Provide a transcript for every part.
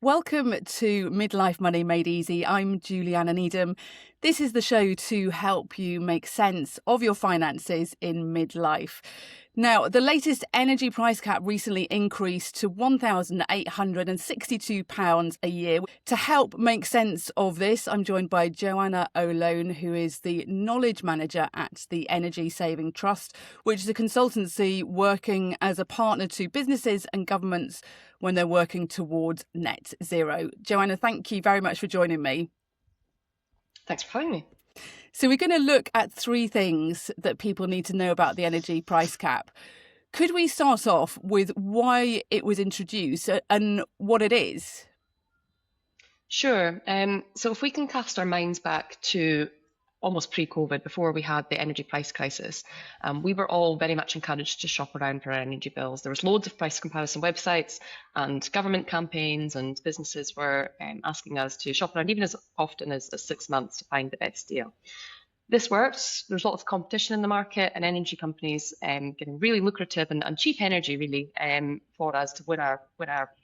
Welcome to Midlife Money Made Easy. I'm Joanna Needham. This is the show to help you make sense of your finances in midlife. Now, the latest energy price cap recently increased to £1,862 a year. To help make sense of this, I'm joined by Joanna O'Loan, who is the Knowledge Manager at the Energy Saving Trust, which is a consultancy working as a partner to businesses and governments when they're working towards net zero. Joanna, thank you very much for joining me. Thanks for having me. So we're going to look at three things that people need to know about the energy price cap. Could we start off with why it was introduced and what it is? Sure. So if we can cast our minds back to almost pre-COVID, before we had the energy price crisis, we were all very much encouraged to shop around for our energy bills. There was loads of price comparison websites and government campaigns, and businesses were asking us to shop around even as often as 6 months to find the best deal. This works. There's lots of competition in the market, and energy companies getting really lucrative and cheap energy really for us to win our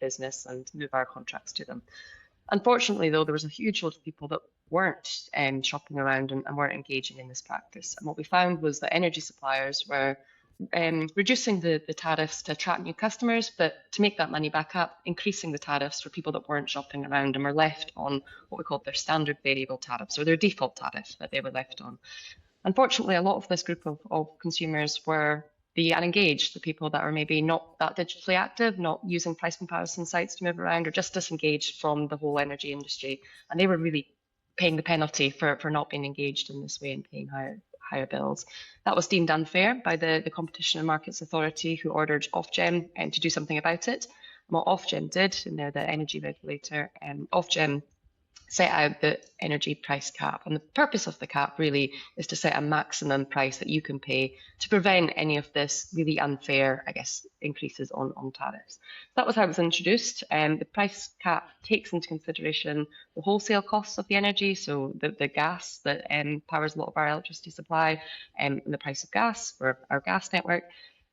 business and move our contracts to them. Unfortunately, though, there was a huge lot of people that weren't shopping around and weren't engaging in this practice. And what we found was that energy suppliers were reducing the tariffs to attract new customers, but to make that money back up, increasing the tariffs for people that weren't shopping around and were left on what we call their standard variable tariffs, or their default tariff that they were left on. Unfortunately, a lot of this group of consumers were the unengaged, the people that are maybe not that digitally active, not using price comparison sites to move around, or just disengaged from the whole energy industry. And they were really paying the penalty for not being engaged in this way and paying higher bills. That was deemed unfair by the Competition and Markets Authority, who ordered Ofgem to do something about it. And what Ofgem did, and they're the energy regulator, Ofgem set out the energy price cap. And the purpose of the cap really is to set a maximum price that you can pay to prevent any of this really unfair, increases on tariffs. That was how it was introduced. The price cap takes into consideration the wholesale costs of the energy, so the gas that powers a lot of our electricity supply, and the price of gas for our gas network,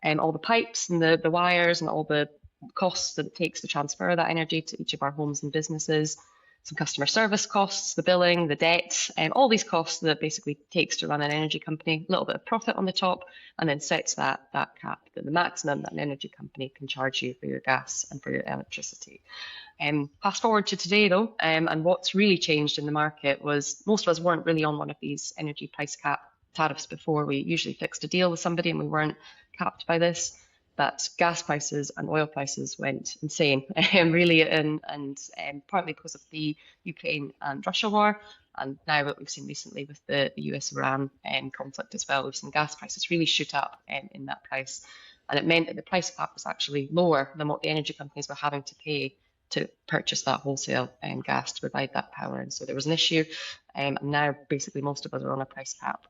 and all the pipes and the wires and all the costs that it takes to transfer that energy to each of our homes and businesses. Some customer service costs, the billing, the debt, and all these costs that basically takes to run an energy company, a little bit of profit on the top, and then sets that cap, the maximum that an energy company can charge you for your gas and for your electricity. Fast forward to today though, and what's really changed in the market was most of us weren't really on one of these energy price cap tariffs before. We usually fixed a deal with somebody and we weren't capped by this. But gas prices and oil prices went insane, really, and partly because of the Ukraine and Russia war, and now what we've seen recently with the US-Iran conflict as well, we've seen gas prices really shoot up in that price, and it meant that the price cap was actually lower than what the energy companies were having to pay to purchase that wholesale gas to provide that power. And so there was an issue, and now basically most of us are on a price cap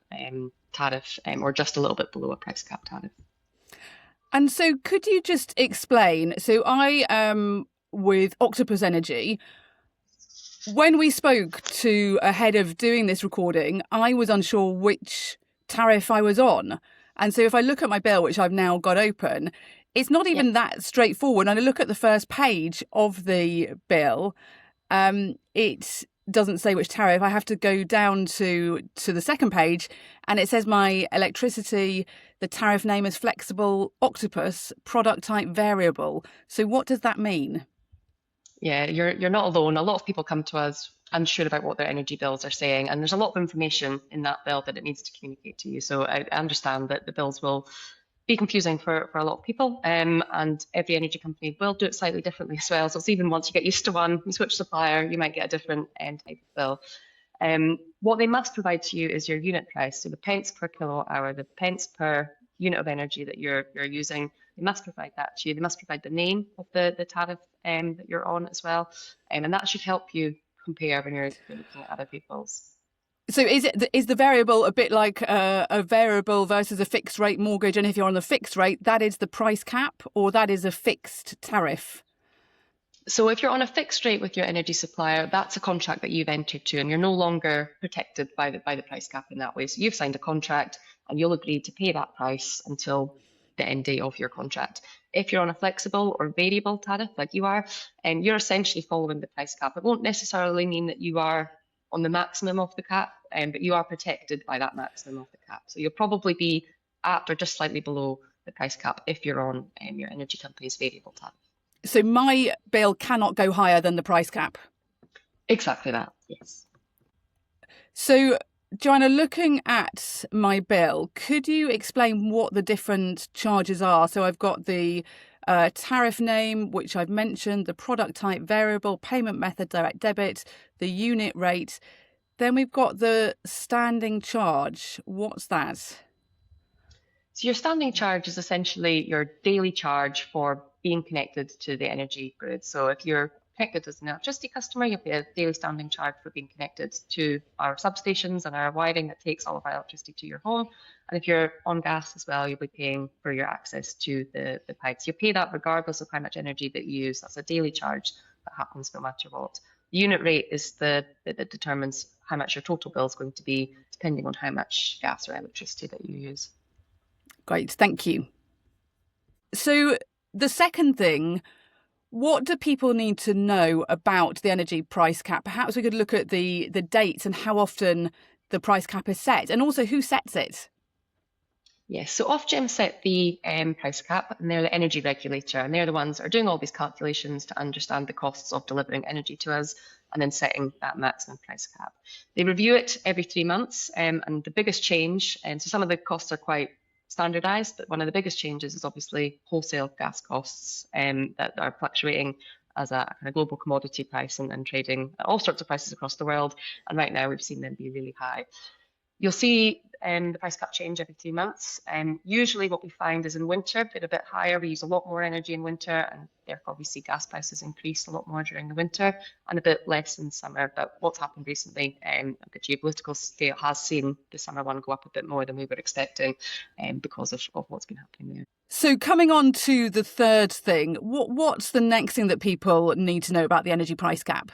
tariff, or just a little bit below a price cap tariff. And so could you just explain, so I am with Octopus Energy. When we spoke to ahead of doing this recording, I was unsure which tariff I was on. And so if I look at my bill, which I've now got open, it's not even that straightforward. And I look at the first page of the bill, it doesn't say which tariff. I have to go down to the second page, and it says my electricity, the tariff name is flexible, Octopus, product type variable. So what does that mean? Yeah, you're not alone. A lot of people come to us unsure about what their energy bills are saying, and there's a lot of information in that bill that it needs to communicate to you. So I understand that the bills will be confusing for a lot of people, and every energy company will do it slightly differently as well. So it's even once you get used to one, you switch supplier, you might get a different type of bill. What they must provide to you is your unit price, so the pence per kilowatt hour, the pence per unit of energy that you're using. They must provide that to you. They must provide the name of the tariff that you're on as well, and that should help you compare when you're looking at other people's. So is the variable a bit like a variable versus a fixed rate mortgage? And if you're on the fixed rate, that is the price cap, or that is a fixed tariff? So if you're on a fixed rate with your energy supplier, that's a contract that you've entered to, and you're no longer protected by the price cap in that way. So you've signed a contract, and you'll agree to pay that price until the end date of your contract. If you're on a flexible or variable tariff like you are, you're essentially following the price cap. It won't necessarily mean that you are on the maximum of the cap, but you are protected by that maximum of the cap. So you'll probably be at or just slightly below the price cap if you're on your energy company's variable tariff. So my bill cannot go higher than the price cap? Exactly that, yes. So, Joanna, looking at my bill, could you explain what the different charges are? So I've got the tariff name, which I've mentioned, the product type, variable, payment method, direct debit, the unit rate. Then we've got the standing charge. What's that? So your standing charge is essentially your daily charge for being connected to the energy grid. So if you're connected as an electricity customer, you'll pay a daily standing charge for being connected to our substations and our wiring that takes all of our electricity to your home. And if you're on gas as well, you'll be paying for your access to the pipes. You pay that regardless of how much energy that you use. That's a daily charge that happens no matter what. The unit rate is that determines how much your total bill is going to be, depending on how much gas or electricity that you use. Great, thank you. So the second thing, what do people need to know about the energy price cap? Perhaps we could look at the dates and how often the price cap is set, and also who sets it. Yes, so Ofgem set the price cap, and they're the energy regulator, and they're the ones that are doing all these calculations to understand the costs of delivering energy to us and then setting that maximum price cap. They review it every 3 months, and the biggest change, and so some of the costs are quite standardized, but one of the biggest changes is obviously wholesale gas costs that are fluctuating as a kind of global commodity price and trading at all sorts of prices across the world. And right now we've seen them be really high. You'll see the price cap change every 3 months. Usually what we find is in winter, they're a bit higher. We use a lot more energy in winter, and therefore we see gas prices increase a lot more during the winter and a bit less in summer. But what's happened recently, the geopolitical scale has seen the summer one go up a bit more than we were expecting because of what's been happening there. So coming on to the third thing, what's the next thing that people need to know about the energy price cap?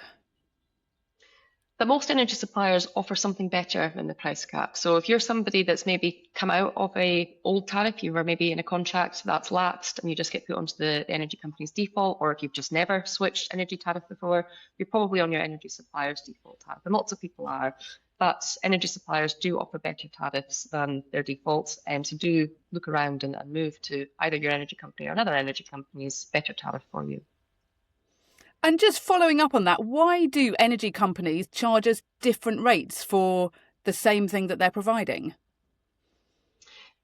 But most energy suppliers offer something better than the price cap. So if you're somebody that's maybe come out of a old tariff, you were maybe in a contract that's lapsed and you just get put onto the energy company's default, or if you've just never switched energy tariff before, you're probably on your energy supplier's default tariff. And lots of people are, but energy suppliers do offer better tariffs than their defaults. So do look around and move to either your energy company or another energy company's better tariff for you. And just following up on that, why do energy companies charge us different rates for the same thing that they're providing?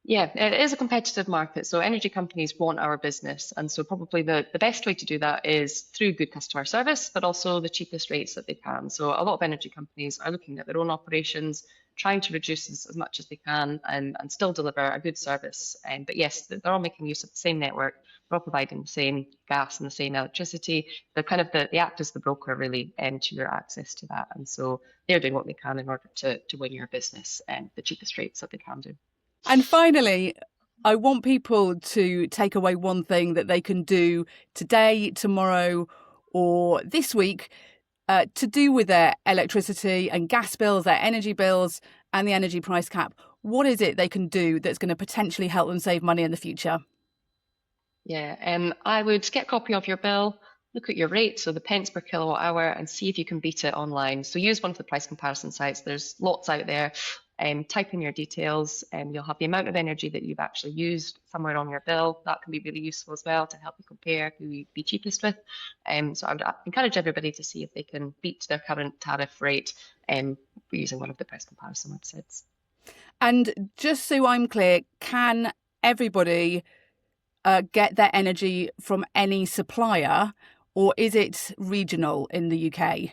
Yeah, it is a competitive market. So energy companies want our business. And so probably the best way to do that is through good customer service, but also the cheapest rates that they can. So a lot of energy companies are looking at their own operations, trying to reduce as much as they can and still deliver a good service. But yes, they're all making use of the same network. They're all providing the same gas and the same electricity. They're kind of the act as the broker really to your access to that. And so they're doing what they can in order to win your business and the cheapest rates that they can do. And finally, I want people to take away one thing that they can do today, tomorrow, or this week to do with their electricity and gas bills, their energy bills, and the energy price cap. What is it they can do that's going to potentially help them save money in the future? Yeah, I would get a copy of your bill, look at your rate, so the pence per kilowatt hour, and see if you can beat it online. So use one of the price comparison sites. There's lots out there. Type in your details, and you'll have the amount of energy that you've actually used somewhere on your bill. That can be really useful as well to help you compare who you'd be cheapest with. So I would encourage everybody to see if they can beat their current tariff rate using one of the price comparison websites. And just so I'm clear, can everybody get their energy from any supplier, or is it regional in the UK?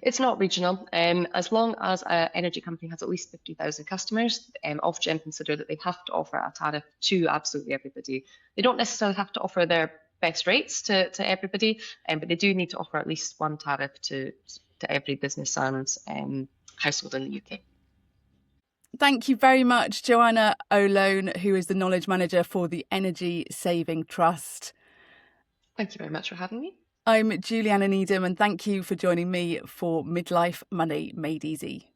It's not regional. As long as an energy company has at least 50,000 customers, Ofgem consider that they have to offer a tariff to absolutely everybody. They don't necessarily have to offer their best rates to everybody, but they do need to offer at least one tariff to every business and household in the UK. Thank you very much, Joanna O'Loan, who is the Knowledge Manager for the Energy Saving Trust. Thank you very much for having me. I'm Joanna Needham, and thank you for joining me for Midlife Money Made Easy.